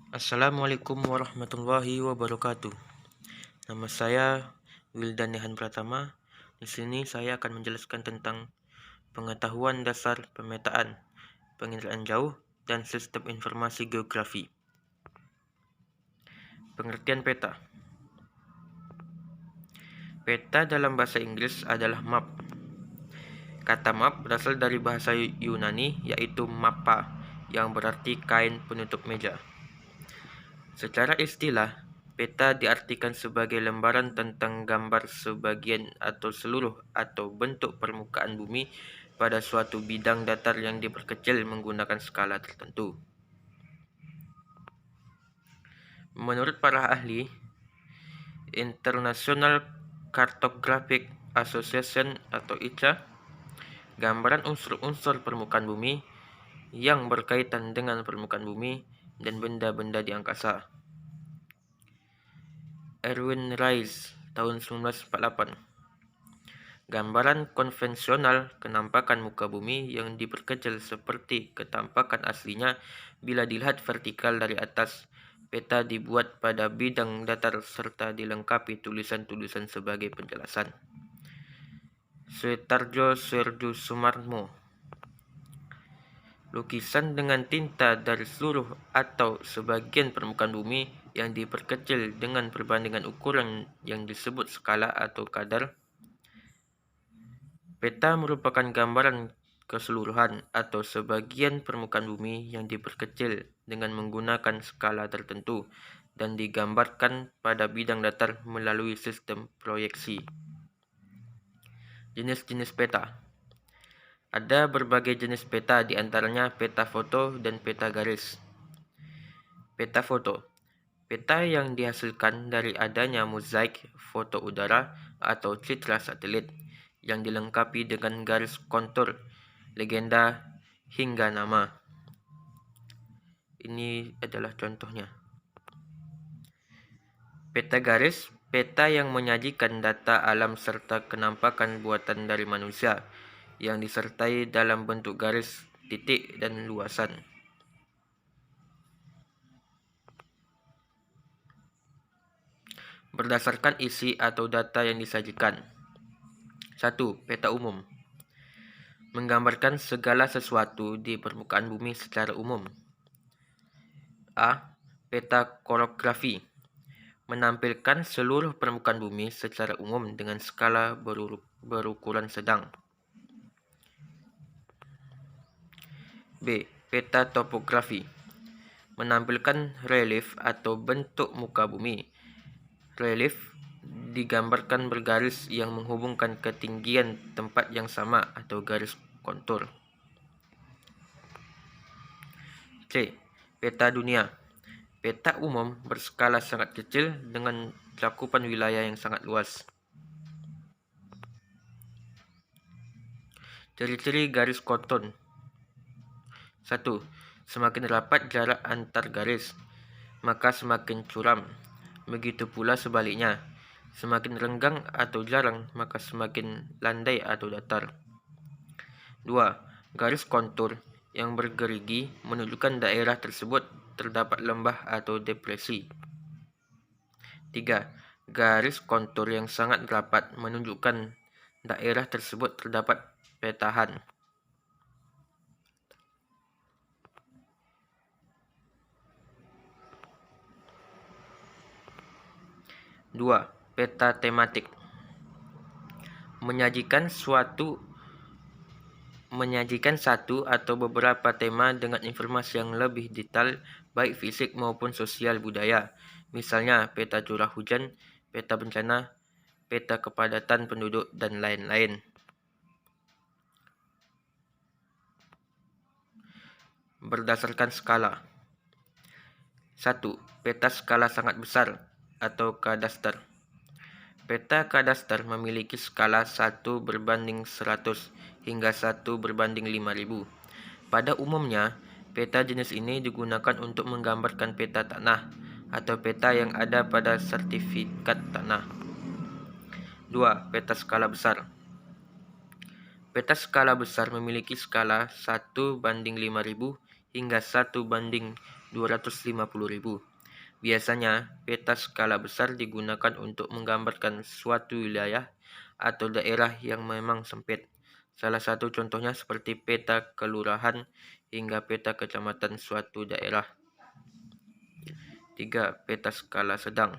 Assalamualaikum warahmatullahi wabarakatuh. Nama saya Wildan Nehan Pratama. Di sini saya akan menjelaskan tentang pengetahuan dasar pemetaan, penginderaan jauh, dan sistem informasi geografi. Pengertian peta. Peta dalam bahasa Inggris adalah map. Kata map berasal dari bahasa Yunani yaitu mappa, yang berarti kain penutup meja. Secara istilah, peta diartikan sebagai lembaran tentang gambar sebagian atau seluruh atau bentuk permukaan bumi pada suatu bidang datar yang diperkecil menggunakan skala tertentu. Menurut para ahli, International Cartographic Association atau ICA, gambaran unsur-unsur permukaan bumi yang berkaitan dengan permukaan bumi dan benda-benda di angkasa. Erwin Rice, tahun 1948. Gambaran konvensional kenampakan muka bumi yang diperkecil seperti ketampakan aslinya bila dilihat vertikal dari atas. Peta dibuat pada bidang datar serta dilengkapi tulisan-tulisan sebagai penjelasan. Sutarjo Serdu Sumarmo. Lukisan dengan tinta dari seluruh atau sebagian permukaan bumi yang diperkecil dengan perbandingan ukuran yang disebut skala atau kadar. Peta merupakan gambaran keseluruhan atau sebagian permukaan bumi yang diperkecil dengan menggunakan skala tertentu dan digambarkan pada bidang datar melalui sistem proyeksi. Jenis-jenis peta. Ada berbagai jenis peta, di antaranya peta foto dan peta garis. Peta foto. Peta yang dihasilkan dari adanya mozaik foto udara atau citra satelit yang dilengkapi dengan garis kontur, legenda, hingga nama. Ini adalah contohnya. Peta garis, peta yang menyajikan data alam serta kenampakan buatan dari manusia yang disertai dalam bentuk garis, titik, dan luasan. Berdasarkan isi atau data yang disajikan. 1. Peta umum. Menggambarkan segala sesuatu di permukaan bumi secara umum. A. Peta korografi. Menampilkan seluruh permukaan bumi secara umum dengan skala berukuran sedang. B. Peta topografi. Menampilkan relief atau bentuk muka bumi. Relief digambarkan bergaris yang menghubungkan ketinggian tempat yang sama atau garis kontur. C. Peta dunia. Peta umum berskala sangat kecil dengan cakupan wilayah yang sangat luas. Ciri-ciri garis kontur. 1. Semakin rapat jarak antar garis, maka semakin curam. Begitu pula sebaliknya, semakin renggang atau jarang, maka semakin landai atau datar. 2. Garis kontur yang bergerigi menunjukkan daerah tersebut terdapat lembah atau depresi. 3. Garis kontur yang sangat rapat menunjukkan daerah tersebut terdapat petahan. 2. Peta tematik. Menyajikan satu atau beberapa tema dengan informasi yang lebih detail, baik fisik maupun sosial budaya. Misalnya peta curah hujan, peta bencana, peta kepadatan penduduk, dan lain-lain. Berdasarkan skala. 1. Peta skala sangat besar atau kadaster. Peta kadaster memiliki skala 1/100 hingga 1/5000. Pada umumnya, peta jenis ini digunakan untuk menggambarkan peta tanah atau peta yang ada pada sertifikat tanah. 2. Peta skala besar. Peta skala besar memiliki skala 1/5000 hingga 1/20 250.000. Biasanya, peta skala besar digunakan untuk menggambarkan suatu wilayah atau daerah yang memang sempit. Salah satu contohnya seperti peta kelurahan hingga peta kecamatan suatu daerah. 3. Peta skala sedang.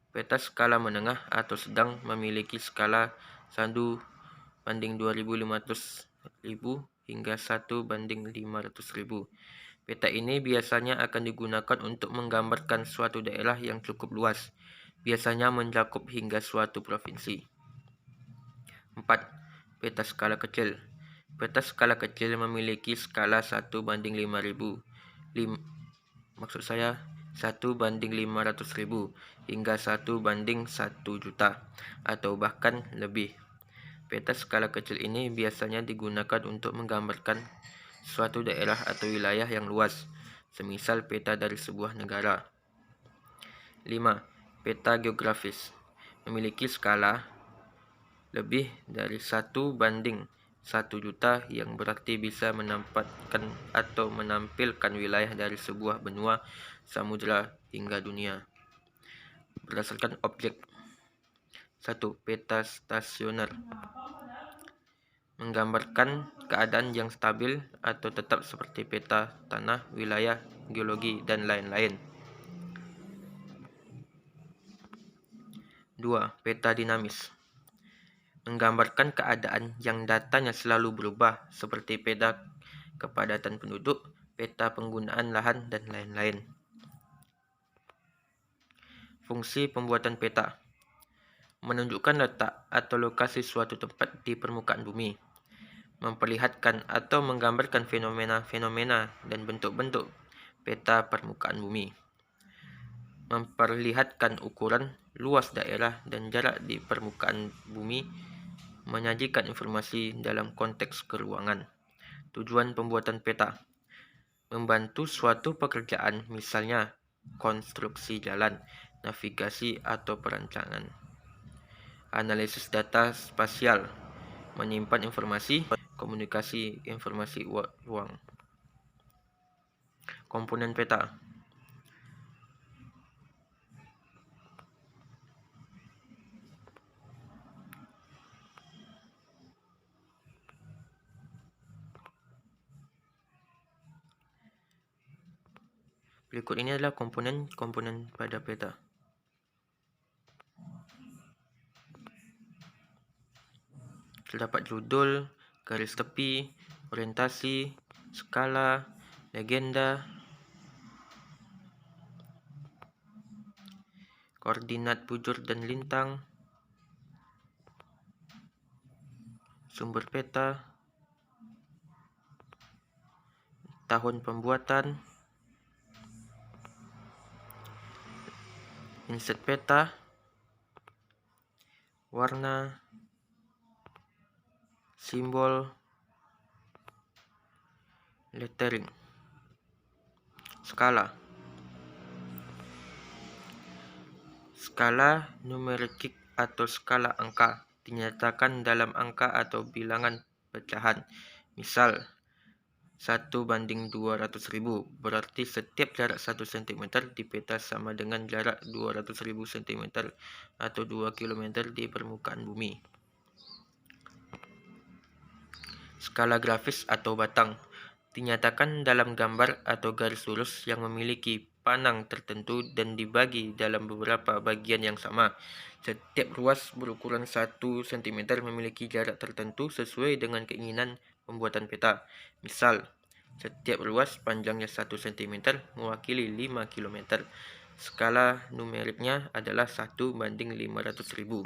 Peta skala menengah atau sedang memiliki skala 1:2500.000 hingga 1:500.000. Peta ini biasanya akan digunakan untuk menggambarkan suatu daerah yang cukup luas, biasanya mencakup hingga suatu provinsi. 4. Peta skala kecil. Peta skala kecil memiliki skala 1:5.000. 1:500.000 hingga 1:1 juta atau bahkan lebih. Peta skala kecil ini biasanya digunakan untuk menggambarkan suatu daerah atau wilayah yang luas, semisal peta dari sebuah negara. 5. Peta geografis memiliki skala lebih dari 1:1 juta yang berarti bisa menampakkan atau menampilkan wilayah dari sebuah benua, samudra, hingga dunia. Berdasarkan objek. 1. Peta stasioner menggambarkan keadaan yang stabil atau tetap seperti peta tanah, wilayah, geologi, dan lain-lain. 2. Peta dinamis menggambarkan keadaan yang datanya selalu berubah seperti peta kepadatan penduduk, peta penggunaan lahan, dan lain-lain. Fungsi pembuatan peta menunjukkan letak atau lokasi suatu tempat di permukaan bumi, memperlihatkan atau menggambarkan fenomena-fenomena dan bentuk-bentuk peta permukaan bumi, memperlihatkan ukuran, luas daerah, dan jarak di permukaan bumi, menyajikan informasi dalam konteks keruangan. Tujuan pembuatan peta membantu suatu pekerjaan, misalnya konstruksi jalan, navigasi, atau perancangan. Analisis data spasial menyimpan informasi, komunikasi informasi ruang. Komponen peta. Berikut ini adalah komponen-komponen pada peta. Terdapat judul, garis tepi, orientasi, skala, legenda, koordinat bujur dan lintang, sumber peta, tahun pembuatan, inset peta, warna, simbol, lettering. Skala. Skala numerik atau skala angka dinyatakan dalam angka atau bilangan pecahan. Misal 1:200.000 berarti setiap jarak 1 cm di peta sama dengan jarak 200.000 cm atau 2 km di permukaan bumi. Skala grafis atau batang dinyatakan dalam gambar atau garis lurus yang memiliki panang tertentu dan dibagi dalam beberapa bagian yang sama. Setiap ruas berukuran 1 cm memiliki jarak tertentu sesuai dengan keinginan pembuatan peta. Misal, setiap ruas panjangnya 1 cm mewakili 5 km. Skala numeriknya adalah 1:500.000.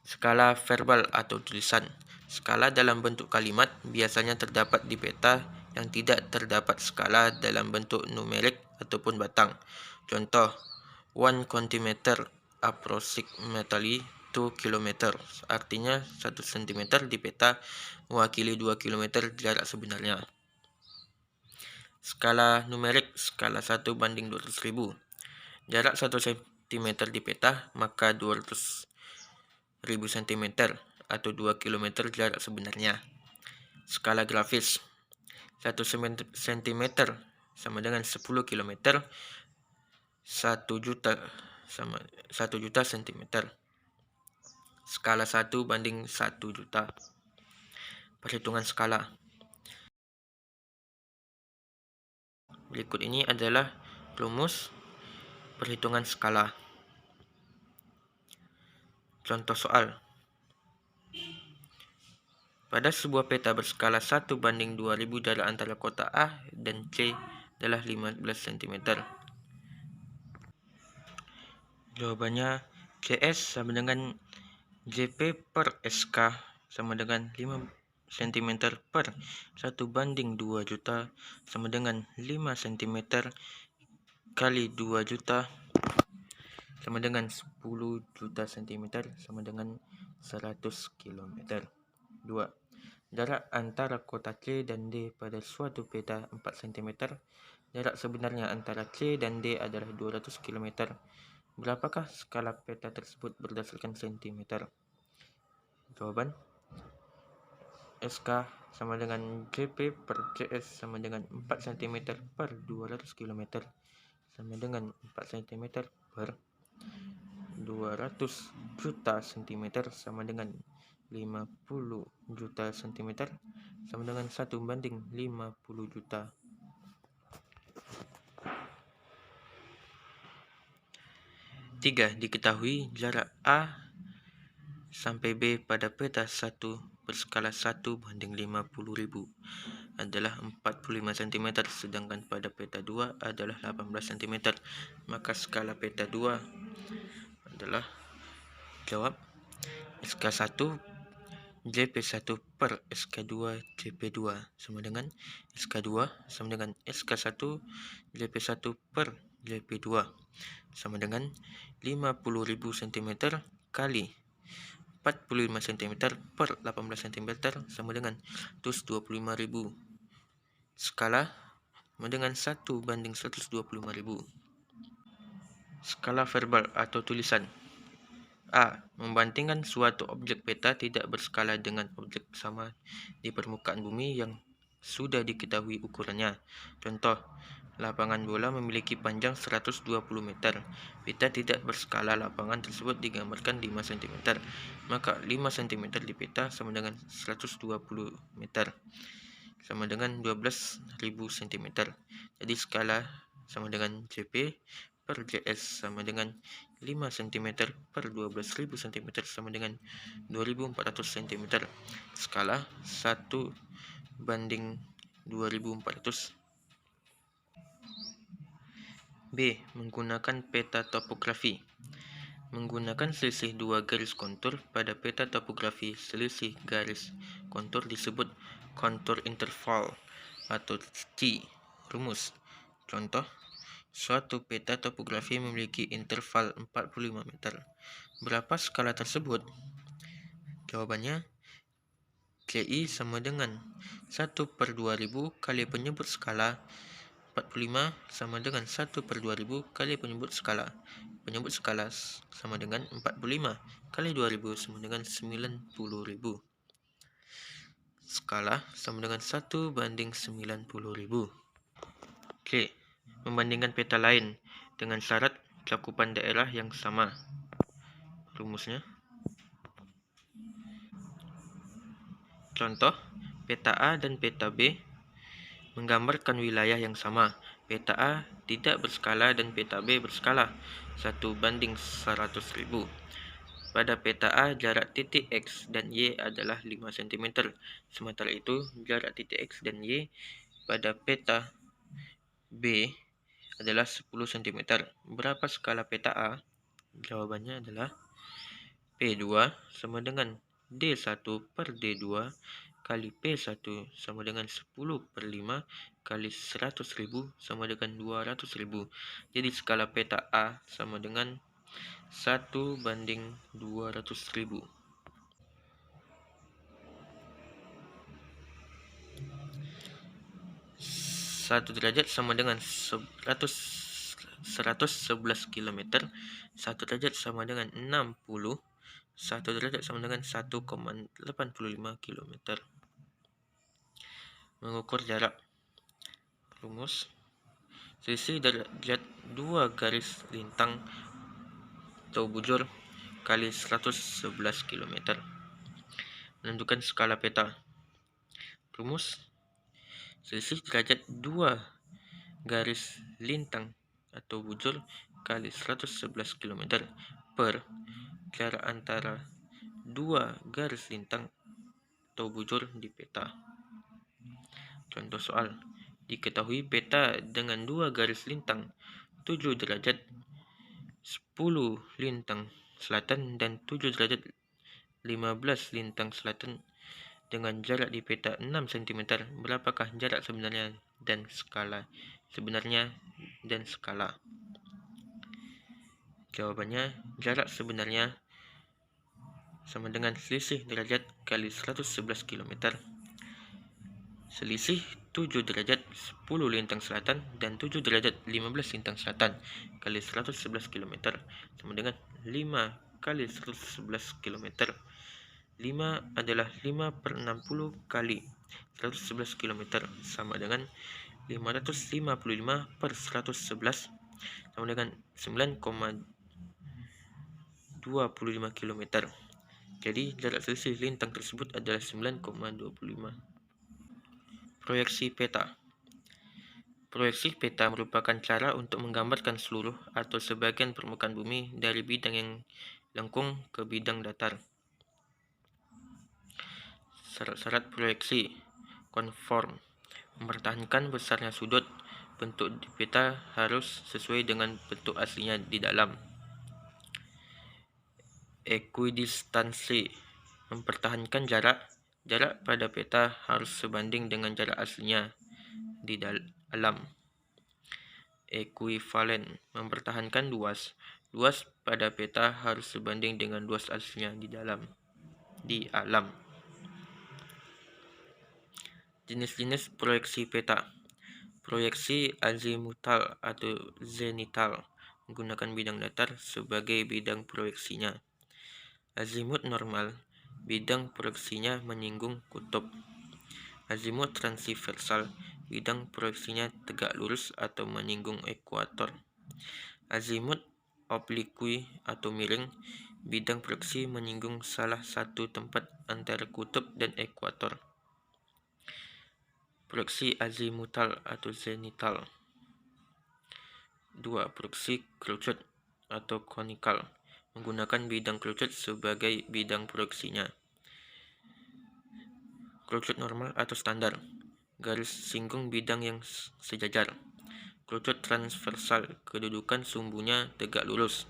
Skala verbal atau tulisan. Skala dalam bentuk kalimat biasanya terdapat di peta yang tidak terdapat skala dalam bentuk numerik ataupun batang. Contoh, 1 cm approximately 2 km, artinya 1 cm di peta mewakili 2 km jarak sebenarnya. Skala numerik, skala 1:200.000. Jarak 1 cm di peta, maka 200.000 cm atau 2 km jarak sebenarnya. Skala grafis. 1 cm sama dengan 10 km. 1 juta sama 1 juta cm. Skala 1 banding 1 juta. Perhitungan skala. Berikut ini adalah rumus perhitungan skala. Contoh soal. Pada sebuah peta berskala 1 banding 2000 jarak antara kota A dan C adalah 15 cm. Jawabannya CS sama dengan JP per SK sama dengan 5 cm per 1 banding 2 juta sama dengan 5 cm kali 2 juta sama dengan 10 juta cm sama dengan 100 km. 2. Jarak antara kota C dan D pada suatu peta 4 cm. Jarak sebenarnya antara C dan D adalah 200 km. Berapakah skala peta tersebut berdasarkan cm? Jawaban SK sama dengan JP per CS sama dengan 4 cm per 200 km sama dengan 4 cm per 200 juta cm sama dengan 50 juta cm sama dengan 1 banding 50 juta. 3. Diketahui jarak A sampai B pada peta 1 berskala 1 banding 50.000 adalah 45 cm, sedangkan pada peta 2 adalah 18 cm. Maka skala peta 2 adalah jawab SK1 JP1 per SK2 JP2 sama dengan SK2 sama dengan SK1 JP1 per JP2 sama dengan 50.000 cm kali 45 cm per 18 cm sama dengan 125.000. Skala sama dengan 1 banding 125.000. Skala verbal atau tulisan. A. Membandingkan suatu objek peta tidak berskala dengan objek sama di permukaan bumi yang sudah diketahui ukurannya. Contoh, lapangan bola memiliki panjang 120 meter. Peta tidak berskala lapangan tersebut digambarkan 5 cm. Maka 5 cm di peta sama dengan 120 meter. Sama dengan 12.000 cm. Jadi skala sama dengan JP per JS sama dengan 5 cm per 12.000 cm sama dengan 2.400 cm. Skala 1 banding 2.400. B. Menggunakan peta topografi. Menggunakan selisih 2 garis kontur pada peta topografi, selisih garis kontur disebut kontur interval atau C. Rumus. Contoh, suatu peta topografi memiliki interval 45 meter. Berapa skala tersebut? Jawabannya CI sama dengan 1 per 2000 kali penyebut skala. 45 sama dengan 1 per 2000 kali penyebut skala. Penyebut skala sama dengan 45 kali 2000 sama dengan 90.000. Skala sama dengan 1 banding 90.000. C. Membandingkan peta lain dengan syarat cakupan daerah yang sama. Rumusnya. Contoh, peta A dan peta B menggambarkan wilayah yang sama. Peta A tidak berskala dan peta B berskala 1 banding 100.000. Pada peta A, jarak titik X dan Y adalah 5 cm. Sementara itu, jarak titik X dan Y pada peta B adalah 10 cm. Berapa skala peta A? Jawabannya adalah P2 sama dengan D1 per D2 kali P1 sama dengan 10 per 5 kali 100.000 sama dengan 200.000. Jadi skala peta A sama dengan 1 banding 200.000. Satu derajat sama dengan 111 km. 1 derajat sama dengan 60. 1 derajat sama dengan 1,85 km. Mengukur jarak. Rumus: selisih derajat 2 garis lintang atau bujur kali 111 km. Menentukan skala peta. Rumus: selisih derajat 2 garis lintang atau bujur kali 111 km per jarak antara 2 garis lintang atau bujur di peta. Contoh soal: diketahui peta dengan 2 garis lintang 7 derajat 10 lintang selatan dan 7 derajat 15 lintang selatan dengan jarak di peta 6 cm. Berapakah jarak sebenarnya dan skala? Jawabannya, jarak sebenarnya sama dengan selisih derajat kali 111 km. Selisih 7 derajat 10 lintang selatan dan 7 derajat 15 lintang selatan kali 111 km sama dengan 5 kali 111 km. 5 adalah 5/60 kali 111 km sama dengan 555/111 sama dengan 9,25 km. Jadi jarak selisih lintang tersebut adalah 9,25. Proyeksi peta. Proyeksi peta merupakan cara untuk menggambarkan seluruh atau sebagian permukaan bumi dari bidang yang lengkung ke bidang datar. Syarat-syarat proyeksi: konform, mempertahankan besarnya sudut. Bentuk di peta harus sesuai dengan bentuk aslinya di dalam. Ekuidistansi, mempertahankan jarak pada peta harus sebanding dengan jarak aslinya di dalam. Ekuivalen, mempertahankan luas pada peta harus sebanding dengan luas aslinya di alam. Jenis-jenis proyeksi peta. Proyeksi azimutal atau zenital, menggunakan bidang datar sebagai bidang proyeksinya. Azimut normal, bidang proyeksinya menyinggung kutub. Azimut transversal, bidang proyeksinya tegak lurus atau menyinggung ekuator. Azimut obliqui atau miring, bidang proyeksi menyinggung salah satu tempat antara kutub dan ekuator. Proyeksi azimutal atau zenital. 2. Proyeksi kerucut atau konikal, menggunakan bidang kerucut sebagai bidang proyeksinya. Kerucut normal atau standar, garis singgung bidang yang sejajar. Kerucut transversal, kedudukan sumbunya tegak lurus.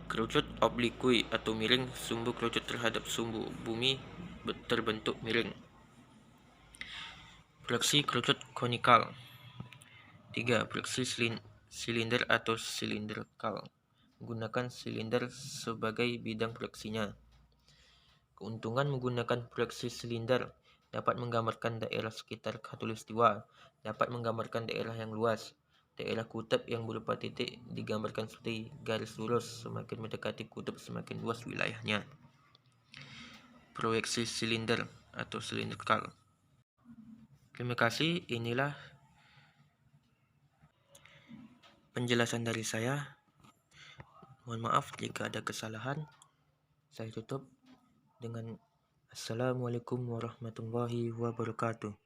Kerucut obliqui atau miring, sumbu kerucut terhadap sumbu bumi terbentuk miring. Proyeksi kerucut konikal. 3. Proyeksi silinder atau silindrikal, menggunakan silinder sebagai bidang proyeksinya. Keuntungan menggunakan proyeksi silinder: dapat menggambarkan daerah sekitar khatulistiwa, dapat menggambarkan daerah yang luas. Daerah kutub yang berupa titik digambarkan seperti garis lurus, semakin mendekati kutub semakin luas wilayahnya. Proyeksi silinder atau silindrikal. Terima kasih, inilah penjelasan dari saya. Mohon maaf jika ada kesalahan. Saya tutup dengan Assalamualaikum warahmatullahi wabarakatuh.